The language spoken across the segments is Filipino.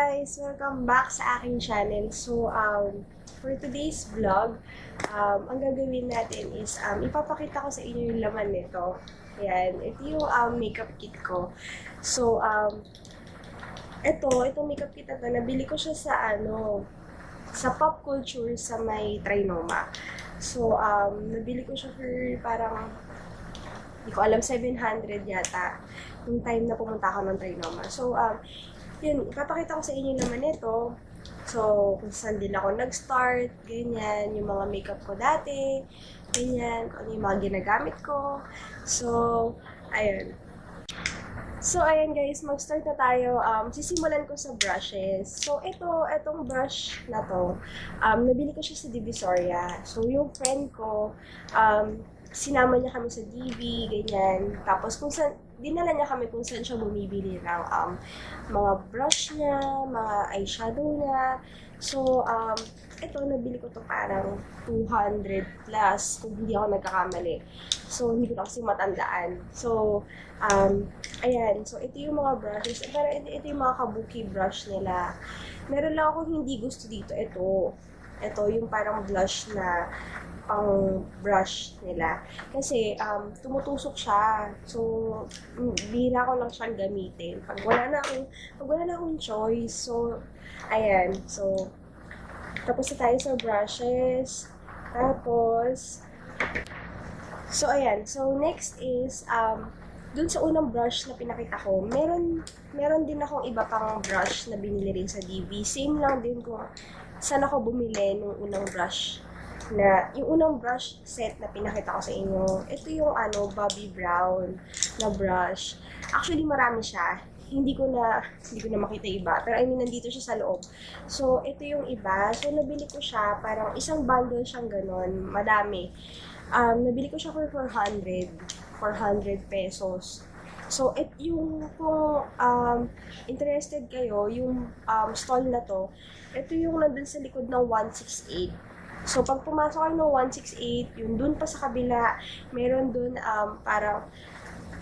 guys! Welcome back sa aking channel. So, for today's vlog, ang gagawin natin is, ipapakita ko sa inyo yung laman nito. Ayan, ito yung makeup kit ko. So, itong makeup kit na to, nabili ko siya sa Pop Culture sa may Trinoma. So, nabili ko siya for parang, hindi ko alam, 700 yata yung time na pumunta ako ng Trinoma. So, yun, ipapakita ko sa inyo naman ito. So, kung saan din ako nag-start, ganyan, yung mga makeup ko dati, ganyan, kung ano yung mga ginagamit ko. So, ayun. So, ayan guys, mag-start na tayo. Sisimulan ko sa brushes. So, itong brush na to, nabili ko siya sa Divisoria. So, yung friend ko, sinama niya kami sa DV, ganyan. Tapos, dinala niya kami kung saan siya bumibili ng mga brush niya, mga eyeshadow niya. So, ito, nabili ko to parang 200 plus, kung hindi ako nagkakamali. So, hindi ko na kasi matandaan. So, ayan. So, ito yung mga brushes. Pero ito yung mga kabuki brush nila. Meron lang akong hindi gusto dito. Ito yung parang blush na ang brush nila. Kasi, tumutusok siya. So, bihira ko lang siyang gamitin. Pag wala na akong choice. So, ayan. So, tapos na tayo sa brushes. So, ayan. So, next is, dun sa unang brush na pinakita ko, meron din akong iba pang brush na binili rin sa DV. Same lang din kung saan ako bumili nung unang brush. Yung unang brush set na pinakita ko sa inyo, ito yung Bobbi Brown na brush. Actually, marami siya. Hindi ko na makita iba. Pero I mean, nandito siya sa loob. So, ito yung iba. So, nabili ko siya. Parang isang bundle siyang ganon. Madami. Nabili ko siya for 400 pesos. So, kung interested kayo, yung stall na to, ito yung nandun sa likod ng 168. So, pag pumasok kayo ng 168, yung dun pa sa kabila, meron dun parang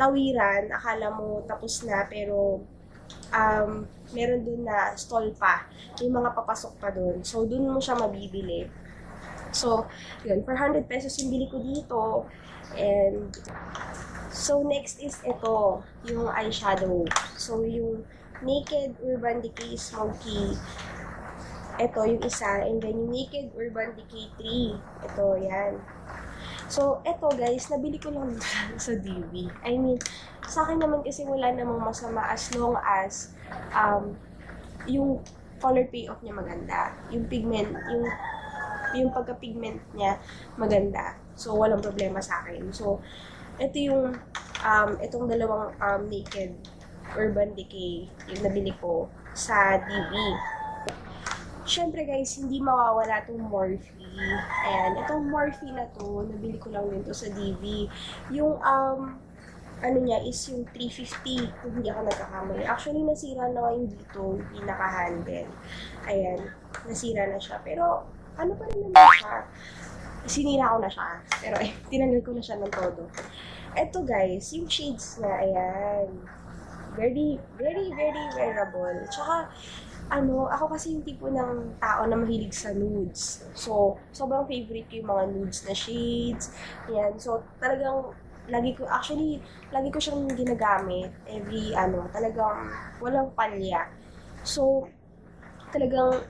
tawiran, akala mo tapos na, pero meron dun na stall pa. Yung mga papasok pa dun. So, dun mo siya mabibili. So, yun, 400 pesos yung bili ko dito. And, so, next is ito, yung eyeshadow. So, yung Naked Urban Decay Smoky. Ito, yung isa, and then yung Naked Urban Decay 3. Ito, yan. So, ito guys, nabili ko lang sa DV. I mean, sa akin naman kasi wala namang masama as long as yung color payoff niya maganda. Yung pigment, yung pagka-pigment niya maganda. So, walang problema sa akin. So, ito yung, itong dalawang Naked Urban Decay, yung nabili ko sa DV. Siyempre guys, hindi mawawala itong Morphe. Ayan, itong Morphe na to, nabili ko lang din to sa DV. Yung, niya is yung 350, kung hindi ako nagkakamali. Actually, nasira na ngayon dito, hindi naka-handle. Ayan, nasira na siya. Pero, ano pa rin naman siya? Sinira ko na siya. Pero, tinanggal ko na siya ng todo. Ito guys, yung shades na, ayan. Very, very, very wearable. Tsaka, ako kasi yung tipo ng tao na mahilig sa nudes. So, sobrang favorite ko yung mga nudes na shades. Yan. So, talagang, lagi ko siyang ginagamit. Talagang walang palya. So, talagang,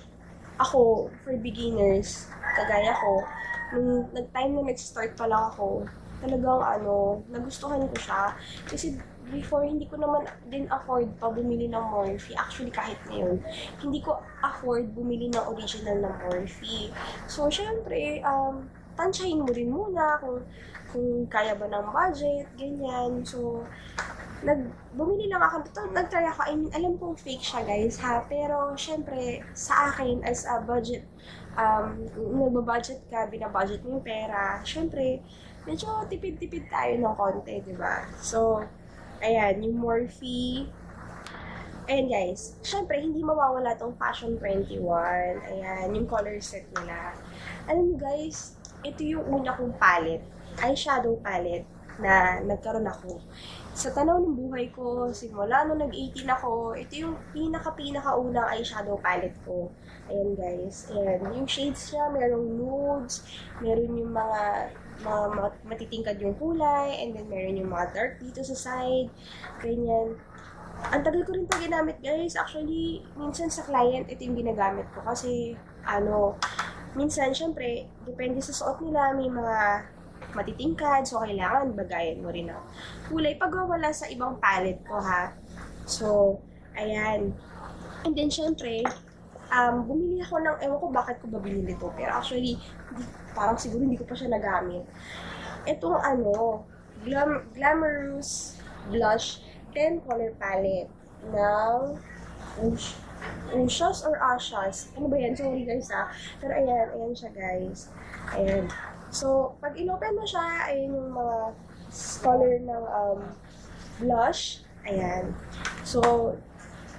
ako, for beginners, kagaya ko, nung time na nag-start pa lang ako, talagang, nagustuhan ko siya. Kasi, before, hindi ko naman din afford pa bumili ng Morphe. Actually, kahit ngayon, hindi ko afford bumili ng original na Morphe. So, syempre, tansyahin mo rin muna kung kaya ba ng budget, ganyan. So, bumili lang ako. Nag-try ako. I mean, alam kong fake siya, guys, ha? Pero, syempre, sa akin, as a budget, nagbabudget ka, binabudget mo yung pera, syempre, medyo tipid-tipid tayo ng konti, diba? So, ayan, yung Morphe. Ayan guys, syempre hindi mawawala tong Fashion 21. Ayan, yung color set nila. Alam mo guys, ito yung una kong palette, eyeshadow palette. na nagkaroon ako. Sa tanaw ng buhay ko, simula nung nag-18 ako, ito yung pinaka-unang eyeshadow palette ko. Ayan guys. And yung shades niya, merong nudes, meron yung mga matitingkad yung kulay, and then meron yung mga dark dito sa side. Ganyan. Ang tagal ko rin ito ginamit guys. Actually, minsan sa client, ito yung ginagamit ko. Kasi, minsan, syempre, depende sa suot nila, may mga matitingkad, so kailangan bagayan mo rin ang kulay pagwawala sa ibang palette ko ha. So, ayan. And then, syempre, bumili ako ng, ewan ko bakit ko ba binili to, pero actually, parang siguro hindi ko pa siya nagamit. Itong Glamorous Blush 10 color palette ng Ushas or Ashas. Ano ba yan? Sorry guys ha. Pero ayan siya guys. Ayan. So, pag inopen mo siya, ayan yung mga color ng blush. Ayan. So,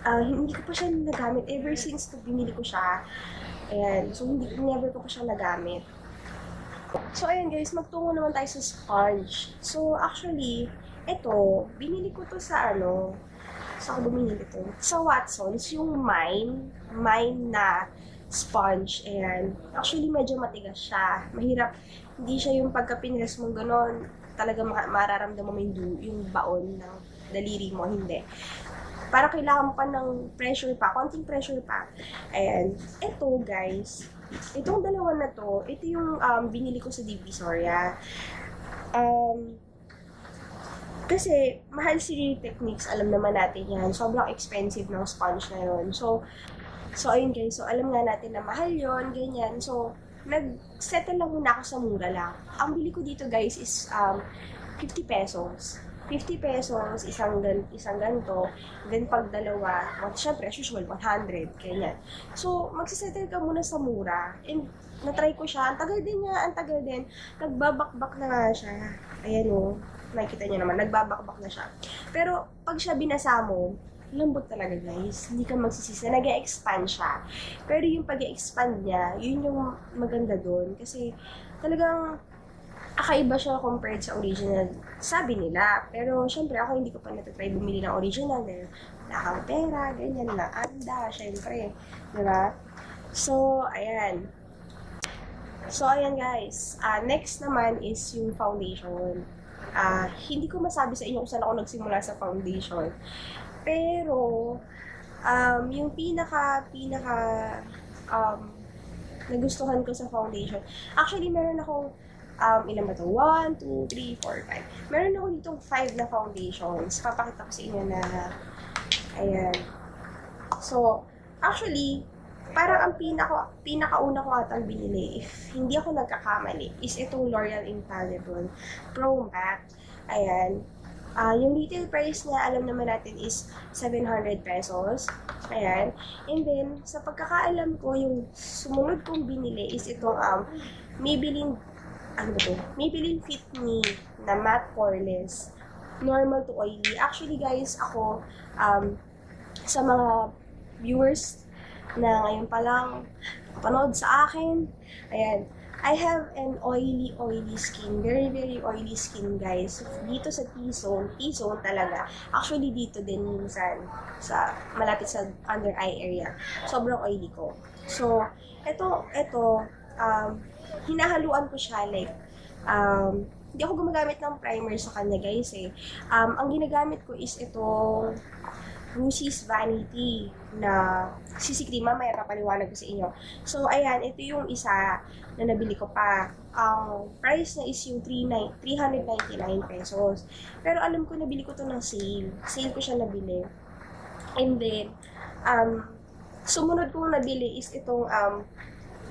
hindi ko pa siya nagamit ever since binili ko siya. Ayan. So, never ko pa siya nagamit. So, ayan guys, magtungo naman tayo sa sponge. So, actually, ito, binili ko to sa saan ko bumili ito? Sa Watsons, yung Mine na sponge. Ayan. Actually, medyo matigas siya. Mahirap. Hindi siya yung pagka pinres mo gano'n, talaga mararamdaman mo yung baon ng daliri mo. Hindi. Para kailangan pa ng pressure pa, konting pressure pa. Ayan. Ito, guys, itong dalawa na to, ito yung binili ko sa Divisoria. Kasi, mahal si Techniques, alam naman natin yan. Sobrang expensive ng sponge na yun. So, ayun guys. So, alam nga natin na mahal yon ganyan. So, nag-settle lang muna ako sa mura lang. Ang bili ko dito guys is 50 pesos. 50 pesos, isang ganito. Then, pag dalawa, syempre, as usual, 100. Ganyan. So, magsisettle ka muna sa mura. And, natry ko siya. Ang tagal din. Nagbabakbak na nga siya. Ayan o. Nakikita niyo naman, nagbabakbak na siya. Pero, pag siya binasa mo, lambot talaga guys. Hindi ka magsisisi. Nag-e-expand siya. Pero yung pag-e-expand niya, yun yung maganda doon. Kasi talagang kakaiba siya compared sa original. Sabi nila. Pero syempre ako hindi ko pa natatry bumili ng original. Dahil wala kang pera, ganyan na. Anda, syempre. Diba? So, ayan. So, ayan guys. Next naman is yung foundation. Hindi ko masabi sa inyo kung saan ako nagsimula sa foundation. Pero, yung nagustuhan ko sa foundation. Actually, meron akong, ilan ba ito? 1, 2, 3, 4, 5. Meron ako ditong 5 na foundations. Papakita ko sa inyo na, ayan. So, actually, parang ang pinakauna ko atang binili, if hindi ako nagkakamali, is itong L'Oreal Infallible Pro Matte. Ayan. Yung retail price niya, alam naman natin, is 700 pesos. Ayan. And then, sa pagkakaalam ko, yung sumunod kong binili is itong Maybelline Fit Me na matte poreless. Normal to oily. Actually, guys, ako, sa mga viewers na ngayon pa lang panood sa akin, ayan, I have an oily skin. Very, very oily skin, guys. Dito sa T-zone talaga. Actually, dito din minsan, malapit sa under eye area. Sobrang oily ko. So, ito, hinahaluan ko siya, like, hindi ako gumagamit ng primer sa kanya, guys, eh. Ang ginagamit ko is itong Lucy's Vanity na CC cream. Mamaya papaliwanag ko sa inyo. So, ayan, ito yung isa na nabili ko pa. Ang price niya is yung 399 pesos. Pero alam ko, nabili ko to ng sale. Sale ko siya nabili. And then, sumunod kong nabili is itong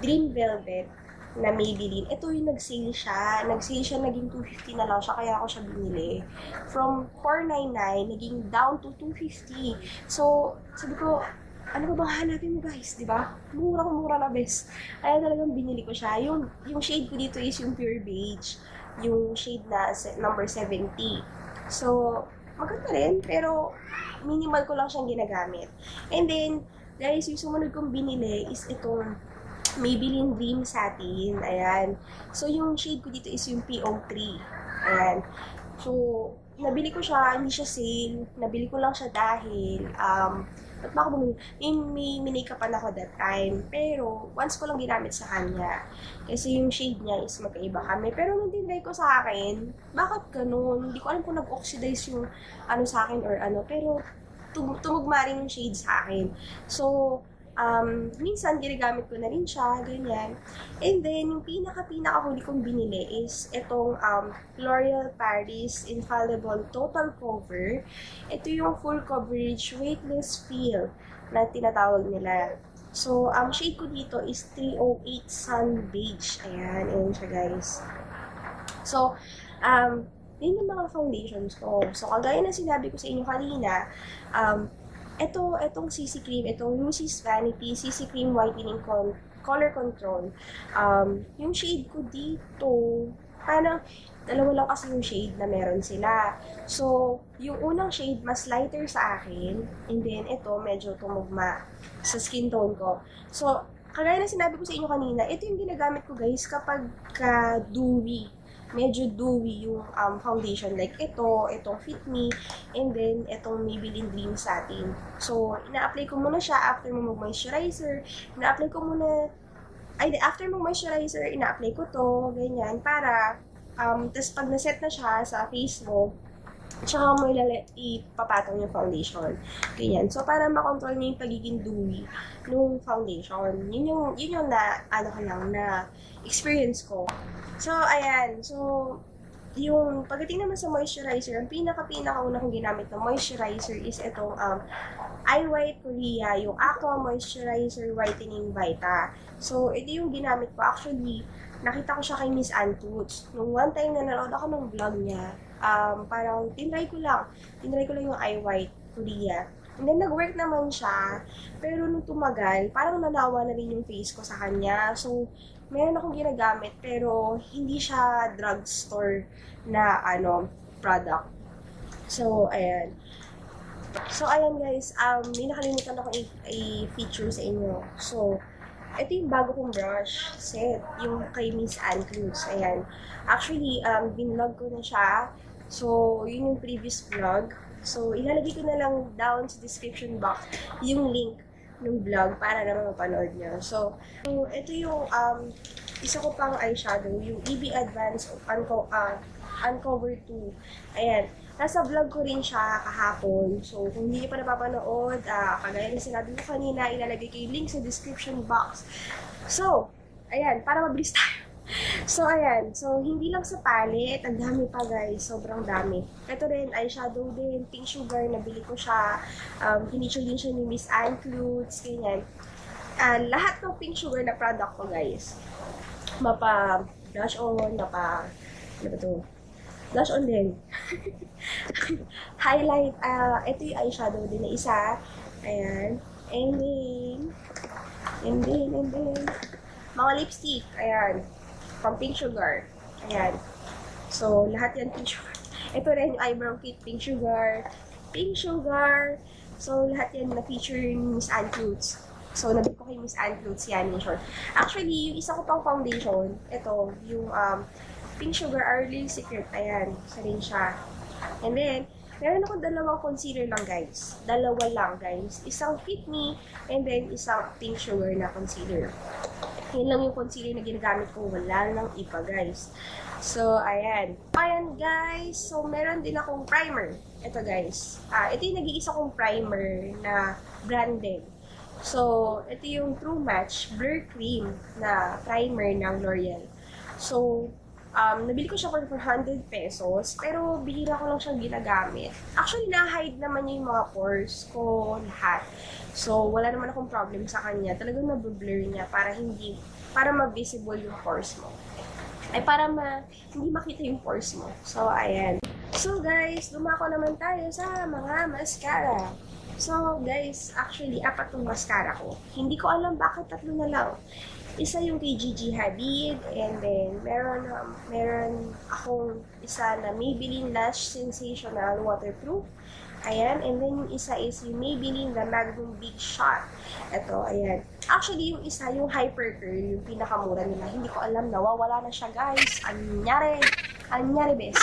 Green Velvet na Maybelline. Ito yung nag-sale siya. Nag-sale siya, naging 250 na lang siya, kaya ako siya binili. From 499, naging down to 250. So, sabi ko, ano ba bang hanapin mo guys, di ba? Murang-mura na best. Kaya talagang binili ko siya. Yung shade ko dito is yung Pure Beige. Yung shade na number 70. So, maganda rin, pero minimal ko lang siyang ginagamit. And then, guys, yung sumunod kong binili is itong Maybelline Dream Satin. Ayan. So, yung shade ko dito is yung PO3. Ayan. So, nabili ko siya, hindi siya sale. Nabili ko lang siya dahil, ba't ba ako bumili? May minake-upan ako that time. Pero, once ko lang ginamit sa kanya. Kasi yung shade niya is magkaiba kami. Pero nung tinry ko sa akin, bakit ganun? Hindi ko alam kung nag-oxidize yung ano sa akin or ano. Pero, tumugma rin yung shade sa akin. So, minsan ginagamit ko na rin siya, ganyan. And then, yung pinaka-huli kong binili is itong L'Oreal Paris Infallible Total Cover. Ito yung full coverage weightless feel na tinatawag nila. So, ang shade ko dito is 308 Sun Beige. Ayan, ayan siya guys. So, yun yung mga foundations ko. So, kagaya na sinabi ko sa inyo kanina, itong CC cream, itong Lucy's Vanity CC Cream Whitening Color Control. Yung shade ko dito, parang dalawa lang kasi yung shade na meron sila. So, yung unang shade mas lighter sa akin, and then ito medyo tumugma sa skin tone ko. So, kagaya na sinabi ko sa inyo kanina, ito yung ginagamit ko guys kapag dewy. Medyo dewy yung foundation. Like itong Fit Me, and then itong Maybelline Dream Satin. So, ina-apply ko muna siya after mo mag-moisturizer. After mo moisturizer, ina-apply ko to, ganyan, para, tas pag naset na siya sa face mo, tsaka mo ipapatong yung foundation. Ganyan. So, para makontrol niya yung pagiging dewy nung foundation. Yun yung na experience ko. So, ayan. So, yung pagdating naman sa moisturizer, ang pinaka-una kong ginamit na moisturizer is itong Eye White Korea, yung Aqua Moisturizer Whitening Vita. So, ito yung ginamit ko. Actually, nakita ko siya kay Miss Antuts. Nung one time na nanood ako ng vlog niya, parang tinry ko lang yung Eye White Korea. And then, nag-work naman siya. Pero nung tumagal, parang nanawa na rin yung face ko sa kanya. So, meron akong ginagamit, pero hindi siya drugstore na, product. So, ayan. So, ayan guys, may nakalimutan ako i-feature sa inyo. So, ito yung bago kong brush set, yung kay Miss Ann Cruz. Ayan. Actually, binlog ko na siya. So, yun yung previous vlog. So, ilalagay ko na lang down sa description box yung link ng vlog para naman mapanood niyo. So, ito yung isa ko pang eyeshadow, yung EB Advance Uncover 2. Ayan. Nasa vlog ko rin siya kahapon. So, kung hindi niyo pa napapanood, kagaya na sinabi ko kanina, ilalagay ko yung link sa description box. So, ayan, para mabilis tayo. So, ayan. So, hindi lang sa palette. Ang dami pa, guys. Sobrang dami. Ito rin, eyeshadow din. Pink Sugar. Nabili ko siya. Pinicture din siya ni Miss Ann Clutes. Ganyan. Lahat ng Pink Sugar na product ko, guys. Blush on. Ano ba ito? Blush on din. Highlight. Ito yung eyeshadow din na isa. Ayan. And then. Mga lipstick. Ayan. From Pink Sugar. Ayan. So, lahat yan Pink Sugar. Ito rin yung eyebrow kit, Pink Sugar. Pink Sugar. So, lahat yan na-feature ni Miss Ann Clutes. So, nabili ko kay Miss Ann Clutes yan in short. Actually, yung isa ko pang foundation, ito, yung Pink Sugar Early Secret. Ayan. Isa rin siya. And then, meron ako dalawang concealer lang, guys. Dalawa lang, guys. Isang Fit Me, and then isang Pink Sugar na concealer. Yan lang yung concealer na ginagamit ko. Wala nang iba, guys. So, ayan. Ayan, guys. So, meron din akong primer. Ito, guys. Ito yung nag-iisa kong primer na branded. So, ito yung True Match Blur Cream na primer ng L'Oreal. So, nabili ko siya for 400 pesos, pero bihira ko lang siyang ginagamit. Actually, na-hide naman niya yung mga pores ko, lahat. So, wala naman akong problem sa kanya. Talagang nablur niya para ma-visible yung pores mo. Para hindi makita yung pores mo. So, ayan. So, guys, dumako naman tayo sa mga mascara. So, guys, actually, 4 tong mascara ko. Hindi ko alam bakit 3 na lang. Isa yung kay Gigi Hadid, and then meron akong isa na Maybelline Lash Sensational Waterproof. Ayan, and then yung isa is yung Maybelline The Magnum Big Shot. Ito, ayan. Actually, yung isa, yung Hyper Curl, yung pinakamura nila. Hindi ko alam, nawawala na siya, guys. Anyari bes.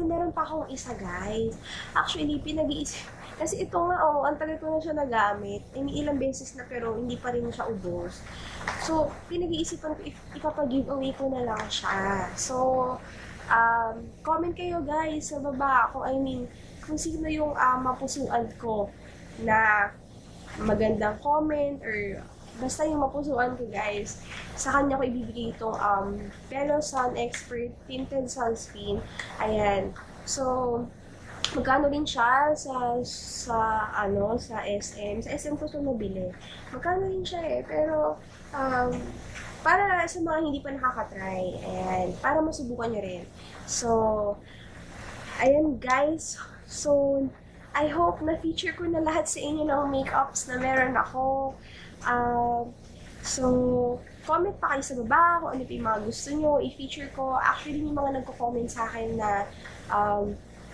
then meron pa akong isa, guys. Actually, pinag-iisip, kasi ito nga, ang tagal ko na siya nagamit. Ilang beses na pero hindi pa rin siya ubos. So, pinag-iisipan ko, ipapag-giveaway ko na lang siya. So, comment kayo guys sa baba kung sino yung mapusuan ko na magandang comment or basta yung mapusuan ko guys. Sa kanya ko ibibigay itong Belo Expert Tinted Sunscreen. Ayan. So, magkano din siya sa SM. Sa SM ko ito nabili. Magkano din siya eh. Pero, para sa mga hindi pa nakakatry. Ayan. Para masubukan nyo rin. So, ayan guys. So, I hope na feature ko na lahat sa inyo ng makeups na meron ako. So, comment pa kayo sa baba kung ano pa yung mga gusto nyo i-feature ko. Actually, may mga nagko-comment sa akin na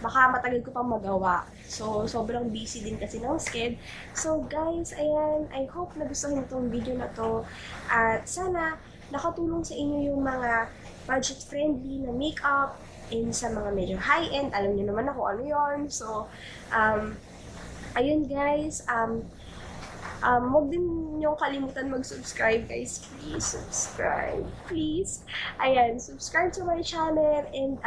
baka matagal ko pang magawa. So, sobrang busy din kasi ng sked. So, guys, ayan, I hope na gusto nyo itong video na to. At sana, nakatulong sa inyo yung mga budget-friendly na makeup and sa mga medyo high-end. Alam niyo naman ako ano yon. So, ayun guys, huwag din niyong kalimutan mag-subscribe guys. Please, subscribe. Please. Ayan, subscribe to my channel and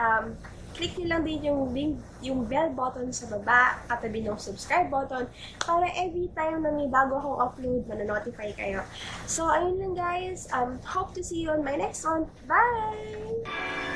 click niyo lang din yung bell button sa baba, katabi ng subscribe button, para every time na may bago akong upload, manonotify kayo. So, ayun lang guys. Hope to see you on my next one. Bye!